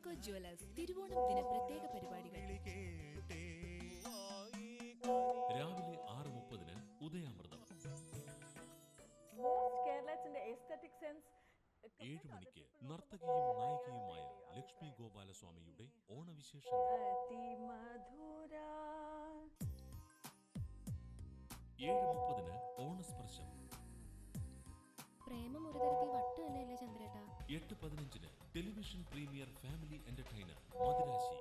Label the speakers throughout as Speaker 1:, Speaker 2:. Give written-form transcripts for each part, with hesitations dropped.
Speaker 1: Chacko Jewellers Thiruvonam ദിന പ്രത്യേക പരിപാടികൾ
Speaker 2: രാവിലെ 6:30 ഉദയാമൃതം. 7 മണിക്ക് നർത്തകിയും നായികയുമായ ലക്ഷ്മി ഗോപാലസ്വാമിയുടെ ഓണവിശേഷങ്ങൾ. 7:30 ഓണസ്പർശം.
Speaker 1: പ്രേമം ഒരു തരത്തിൽ വട്ട് തന്നെയല്ലേ ചന്ദ്രേട്ടാ.
Speaker 2: 8:15 television premiere family entertainer Madharasi.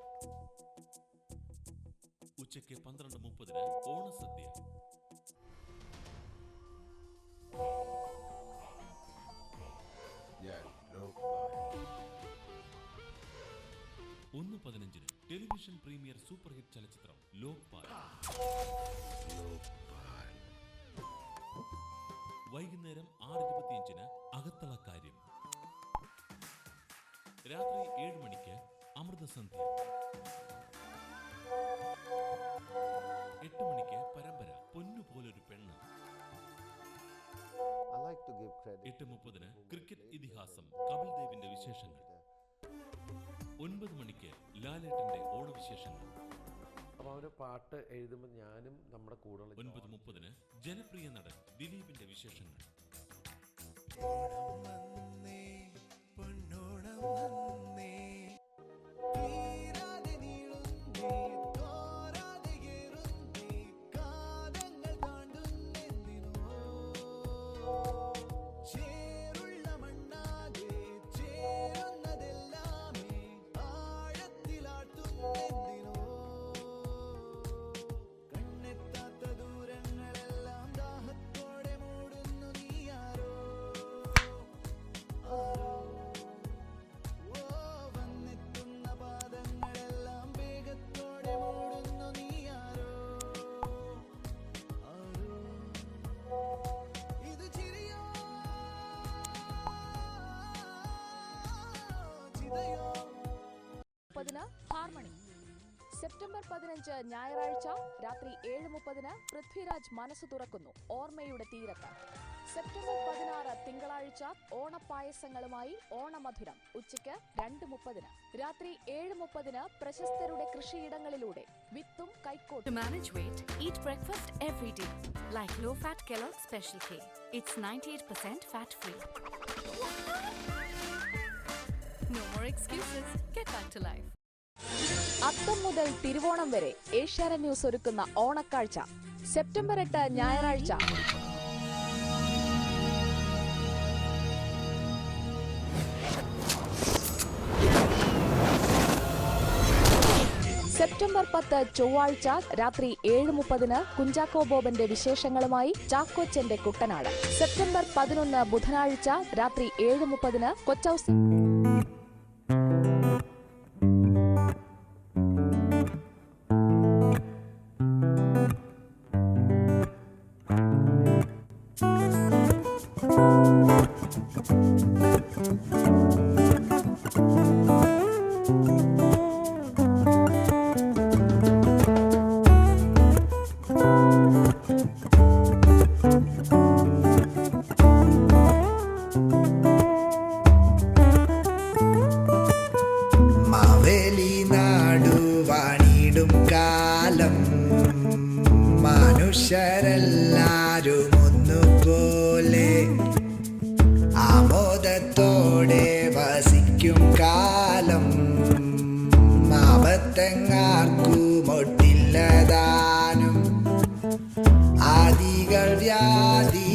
Speaker 2: ഉച്ചയ്ക്ക് 12:30 ഓണസദ്യ. 1:15 ടെലിവിഷൻ പ്രീമിയർ സൂപ്പർ ഹിറ്റ് ചലച്ചിത്രം ലോക്പാൽ. വൈകുന്നേരം 6:25 അകത്തളക്കാര്യം. രാത്രി 7 മണിക്ക് അമൃതസന്ധ്യ. 8 മണിക്ക് പരമ്പര പൊന്നുപോലൊരു പെണ്ണ്. 8:30 ക്രിക്കറ്റ് ഇതിഹാസം കപിൽ ദേവിന്റെ വിശേഷങ്ങൾ. 9 മണിക്ക് ലാലേട്ടന്റെ ഓണവിശേഷങ്ങൾ.
Speaker 3: അപ്പോൾ അവര് പാട്ട് എഴുതുമ്പോൾ ഞാനും നമ്മുടെ കൂടെ.
Speaker 2: 9:30 ജനപ്രിയ നടൻ ദിലീപിന്റെ വിശേഷങ്ങൾ.
Speaker 4: ഹാർമണി. സെപ്റ്റംബർ 15 ഞായറാഴ്ച രാത്രി 7:30 പൃഥ്വിരാജ് മനസ്സ് തുറക്കുന്നു ഓർമ്മയുടെ തീരത്ത്. സെപ്റ്റംബർ 16 തിങ്കളാഴ്ച ഓണപ്പായസങ്ങളുമായി ഓണമധുരം ഉച്ചയ്ക്ക് 2:30. രാത്രി 7:30 പ്രശസ്തരുടെ കൃഷിയിടങ്ങളിലൂടെ വിത്തും കൈക്കോട്ടും.
Speaker 5: To manage weight, eat breakfast every day, like low-fat Kellogg's Special K. It's 98% fat-free. No more excuses. Get back to life.
Speaker 4: അത്തം മുതൽ തിരുവോണം വരെ ഏഷ്യാനെറ്റ് ന്യൂസ് ഒരുക്കുന്ന ഓണക്കാഴ്ച. സെപ്റ്റംബർ 8 ഞായറാഴ്ച. സെപ്റ്റംബർ 10 ചൊവ്വാഴ്ച രാത്രി 7:30 കുഞ്ചാക്കോ ബോബന്റെ വിശേഷങ്ങളുമായി ചാക്കോച്ചന്റെ കുട്ടനാട്. സെപ്റ്റംബർ 11 ബുധനാഴ്ച രാത്രി 7:30 കൊച്ചൗസ്.
Speaker 6: മനുഷ്യരെല്ലാരും ഒന്നുപോലെ ആമോദത്തോടെ വസിക്കും കാലം. ആപത്തെങ്ങാർക്കും ഒട്ടില്ലതാനും ആദികൾ വ്യാധി